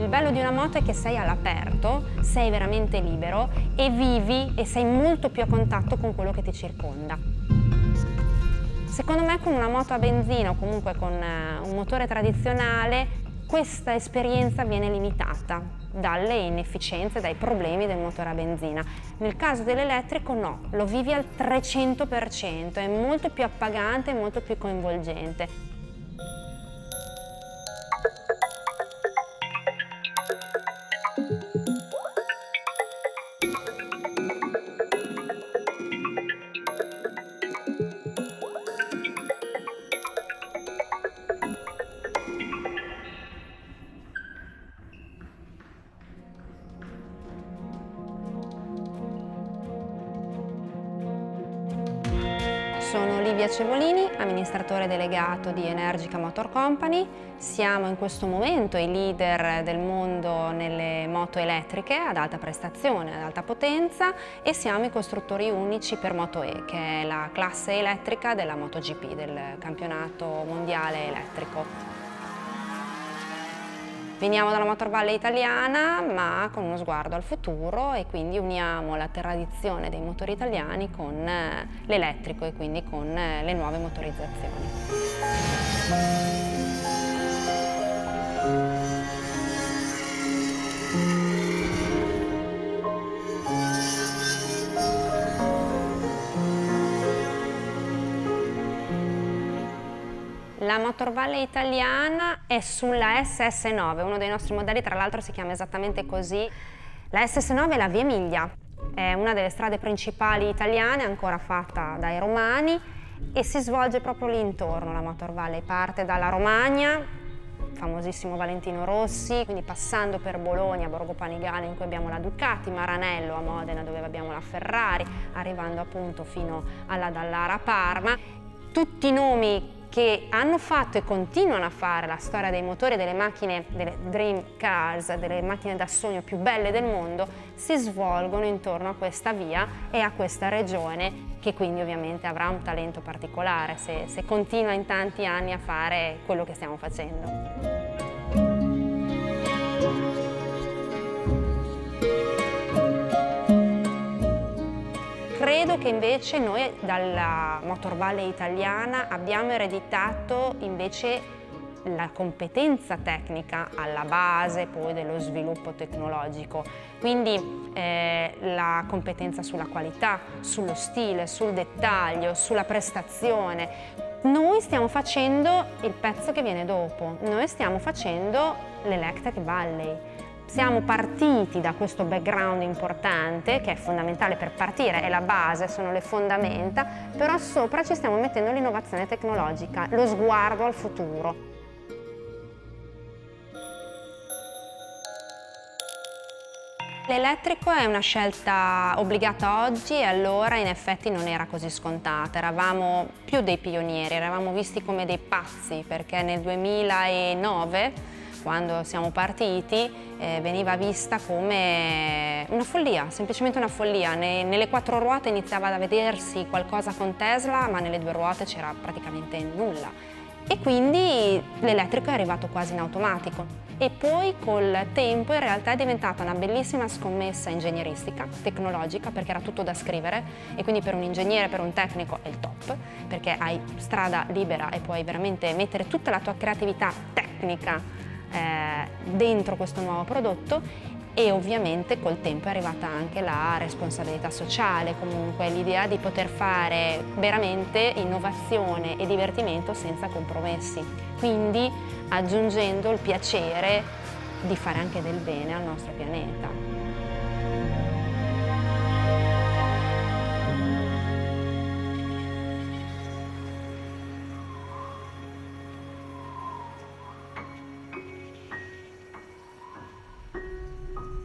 bello di una moto è che sei all'aperto, sei veramente libero e vivi e sei molto più a contatto con quello che ti circonda. Secondo me con una moto a benzina o comunque con un motore tradizionale questa esperienza viene limitata dalle inefficienze, dai problemi del motore a benzina. Nel caso dell'elettrico no, lo vivi al 300%, è molto più appagante, molto più coinvolgente. Sono Livia Cevolini, amministratore delegato di Energica Motor Company. Siamo in questo momento i leader del mondo nelle moto elettriche ad alta prestazione, ad alta potenza e siamo i costruttori unici per Moto E, che è la classe elettrica della MotoGP, del campionato mondiale elettrico. Veniamo dalla Motor Valley italiana, ma con uno sguardo al futuro e quindi uniamo la tradizione dei motori italiani con l'elettrico e quindi con le nuove motorizzazioni. La Motor Valley italiana è sulla SS9, uno dei nostri modelli tra l'altro si chiama esattamente così. La SS9 è la Via Emilia, è una delle strade principali italiane ancora fatta dai romani e si svolge proprio lì intorno. La Motor Valley parte dalla Romagna, famosissimo Valentino Rossi, quindi passando per Bologna, Borgo Panigale in cui abbiamo la Ducati, Maranello a Modena dove abbiamo la Ferrari, arrivando appunto fino alla Dallara a Parma. Tutti i nomi che hanno fatto e continuano a fare la storia dei motori, delle macchine, delle dream cars, delle macchine da sogno più belle del mondo, si svolgono intorno a questa via e a questa regione che quindi ovviamente avrà un talento particolare se continua in tanti anni a fare quello che stiamo facendo. Credo che invece noi dalla Motor Valley italiana abbiamo ereditato invece la competenza tecnica alla base poi dello sviluppo tecnologico, quindi la competenza sulla qualità, sullo stile, sul dettaglio, sulla prestazione. Noi stiamo facendo il pezzo che viene dopo, noi stiamo facendo l'Electric Valley. Siamo partiti da questo background importante, che è fondamentale per partire, è la base, sono le fondamenta, però sopra ci stiamo mettendo l'innovazione tecnologica, lo sguardo al futuro. L'elettrico è una scelta obbligata oggi e allora in effetti non era così scontata, eravamo più dei pionieri, eravamo visti come dei pazzi perché nel 2009 quando siamo partiti veniva vista come una follia, semplicemente una follia. Nelle quattro ruote iniziava a vedersi qualcosa con Tesla, ma nelle due ruote c'era praticamente nulla. E quindi l'elettrico è arrivato quasi in automatico. E poi col tempo in realtà è diventata una bellissima scommessa ingegneristica, tecnologica, perché era tutto da scrivere e quindi per un ingegnere, per un tecnico è il top, perché hai strada libera e puoi veramente mettere tutta la tua creatività tecnica dentro questo nuovo prodotto e ovviamente col tempo è arrivata anche la responsabilità sociale, comunque l'idea di poter fare veramente innovazione e divertimento senza compromessi, quindi aggiungendo il piacere di fare anche del bene al nostro pianeta.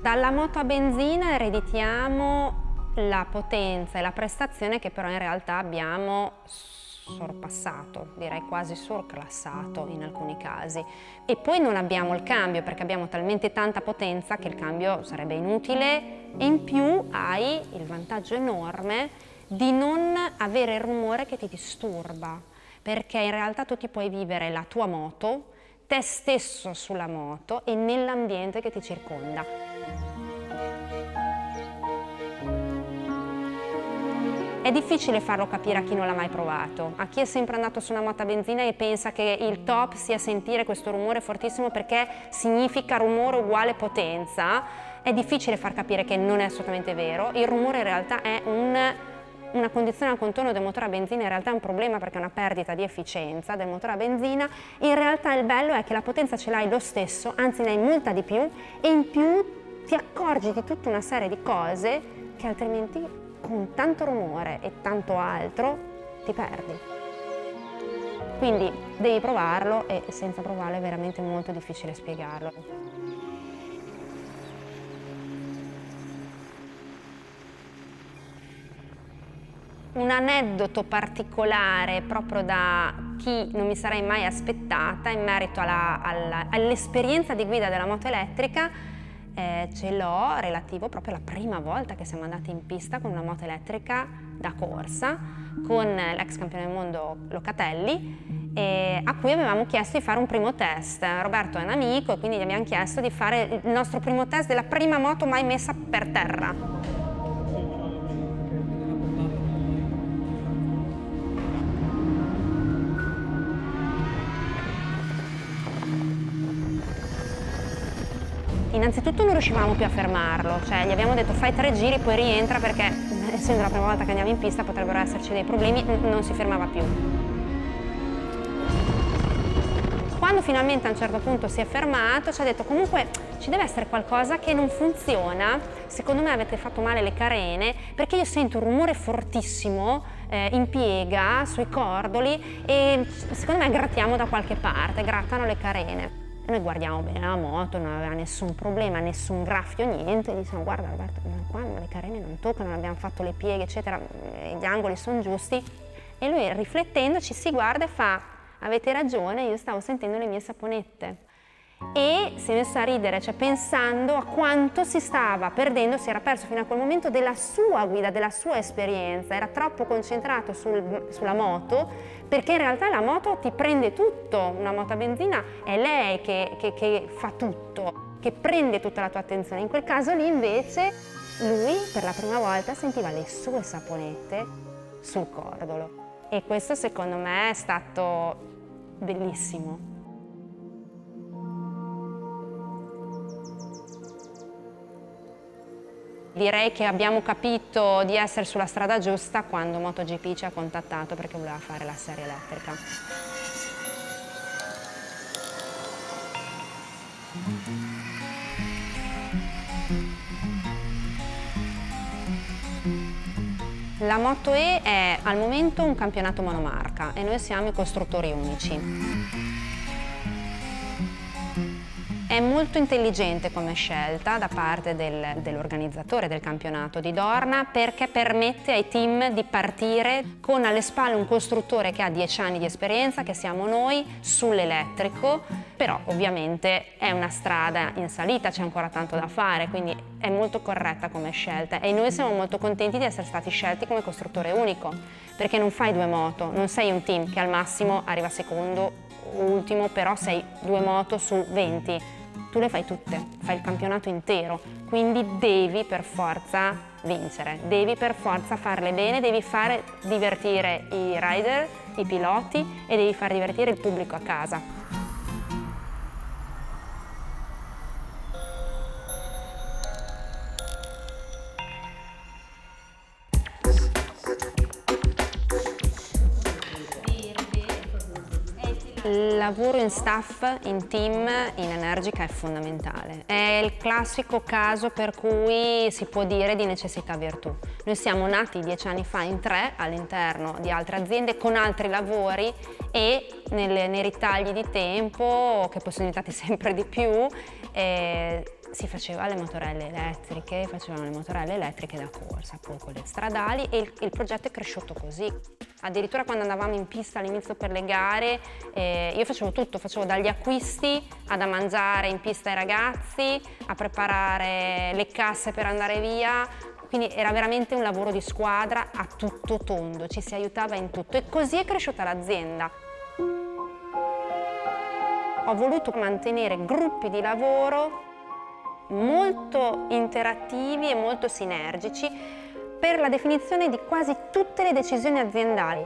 Dalla moto a benzina ereditiamo la potenza e la prestazione che però in realtà abbiamo sorpassato, direi quasi surclassato in alcuni casi. E poi non abbiamo il cambio perché abbiamo talmente tanta potenza che il cambio sarebbe inutile e in più hai il vantaggio enorme di non avere il rumore che ti disturba, perché in realtà tu ti puoi vivere la tua moto te stesso sulla moto e nell'ambiente che ti circonda. È difficile farlo capire a chi non l'ha mai provato, a chi è sempre andato su una moto a benzina e pensa che il top sia sentire questo rumore fortissimo perché significa rumore uguale potenza. È difficile far capire che non è assolutamente vero. Il rumore in realtà è una condizione al contorno del motore a benzina, in realtà è un problema perché è una perdita di efficienza del motore a benzina. In realtà il bello è che la potenza ce l'hai lo stesso, anzi ne hai molta di più, e in più ti accorgi di tutta una serie di cose che altrimenti con tanto rumore e tanto altro ti perdi. Quindi devi provarlo e senza provarlo è veramente molto difficile spiegarlo. Un aneddoto particolare proprio da chi non mi sarei mai aspettata in merito all'esperienza di guida della moto elettrica ce l'ho relativo proprio alla prima volta che siamo andati in pista con una moto elettrica da corsa con l'ex campione del mondo Locatelli, a cui avevamo chiesto di fare un primo test. Roberto è un amico e quindi gli abbiamo chiesto di fare il nostro primo test della prima moto mai messa per terra. Innanzitutto non riuscivamo più a fermarlo, cioè gli abbiamo detto fai 3 giri poi rientra perché essendo la prima volta che andiamo in pista potrebbero esserci dei problemi, non si fermava più. Quando finalmente a un certo punto si è fermato ci ha detto comunque ci deve essere qualcosa che non funziona, secondo me avete fatto male le carene perché io sento un rumore fortissimo in piega sui cordoli e secondo me grattiamo da qualche parte, grattano le carene. Noi guardiamo bene la moto, non aveva nessun problema, nessun graffio, niente, e diciamo guarda Roberto, qua le carene non toccano, non abbiamo fatto le pieghe eccetera, gli angoli sono giusti. E lui riflettendo ci si guarda e fa avete ragione, io stavo sentendo le mie saponette. E si è messo a ridere, cioè pensando a quanto si stava perdendo, si era perso fino a quel momento della sua guida, della sua esperienza, era troppo concentrato sulla moto, perché in realtà la moto ti prende tutto, una moto a benzina è lei che fa tutto, che prende tutta la tua attenzione. In quel caso lì invece lui per la prima volta sentiva le sue saponette sul cordolo e questo secondo me è stato bellissimo. Direi che abbiamo capito di essere sulla strada giusta quando MotoGP ci ha contattato perché voleva fare la serie elettrica. La Moto-E è al momento un campionato monomarca e noi siamo i costruttori unici. È molto intelligente come scelta da parte dell'organizzatore del campionato di Dorna perché permette ai team di partire con alle spalle un costruttore che ha 10 anni di esperienza, che siamo noi, sull'elettrico, però ovviamente è una strada in salita, c'è ancora tanto da fare, quindi è molto corretta come scelta e noi siamo molto contenti di essere stati scelti come costruttore unico, perché non fai 2 moto, non sei un team che al massimo arriva secondo, ultimo, però sei 2 moto su 20. Tu le fai tutte, fai il campionato intero, quindi devi per forza vincere, devi per forza farle bene, devi fare divertire i rider, i piloti e devi far divertire il pubblico a casa. Il lavoro in staff, in team, in Energica è fondamentale. È il classico caso per cui si può dire di necessità virtù. Noi siamo nati 10 anni fa in 3 all'interno di altre aziende con altri lavori e nei ritagli di tempo, che poi sono diventati sempre di più, si faceva le motorelle elettriche, facevano le motorelle elettriche da corsa, poi quelle stradali e il progetto è cresciuto così. Addirittura quando andavamo in pista all'inizio per le gare, io facevo tutto, facevo dagli acquisti a da mangiare in pista ai ragazzi, a preparare le casse per andare via, quindi era veramente un lavoro di squadra a tutto tondo, ci si aiutava in tutto e così è cresciuta l'azienda. ho voluto mantenere gruppi di lavoro molto interattivi e molto sinergici per la definizione di quasi tutte le decisioni aziendali.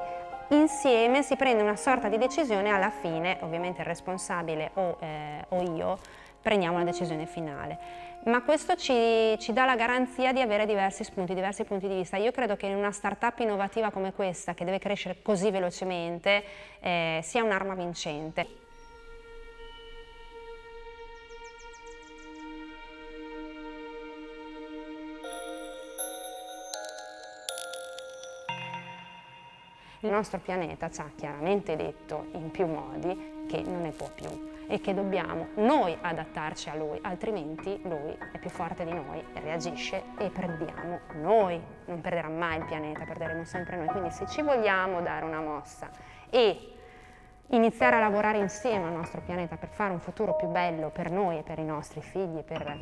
Insieme si prende una sorta di decisione, alla fine ovviamente il responsabile o io prendiamo la decisione finale. Ma questo ci dà la garanzia di avere diversi spunti, diversi punti di vista. Io credo che in una startup innovativa come questa, che deve crescere così velocemente, sia un'arma vincente. Il nostro pianeta ci ha chiaramente detto in più modi che non ne può più e che dobbiamo noi adattarci a lui, altrimenti lui è più forte di noi, reagisce e perdiamo noi. Non perderà mai il pianeta, perderemo sempre noi. Quindi se ci vogliamo dare una mossa e iniziare a lavorare insieme al nostro pianeta per fare un futuro più bello per noi e per i nostri figli, per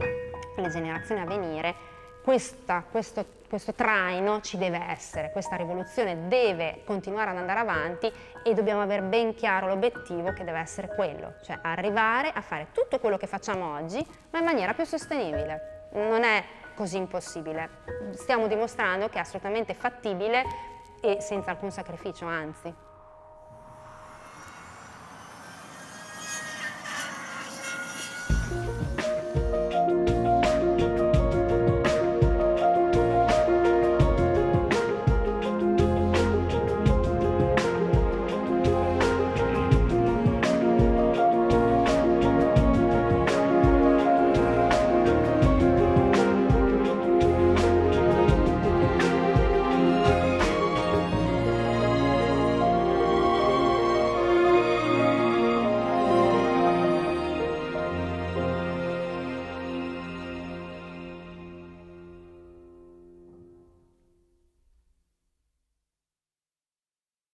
le generazioni a venire, questo traino ci deve essere, questa rivoluzione deve continuare ad andare avanti e dobbiamo avere ben chiaro l'obiettivo che deve essere quello, cioè arrivare a fare tutto quello che facciamo oggi ma in maniera più sostenibile. Non è così impossibile, stiamo dimostrando che è assolutamente fattibile e senza alcun sacrificio, anzi.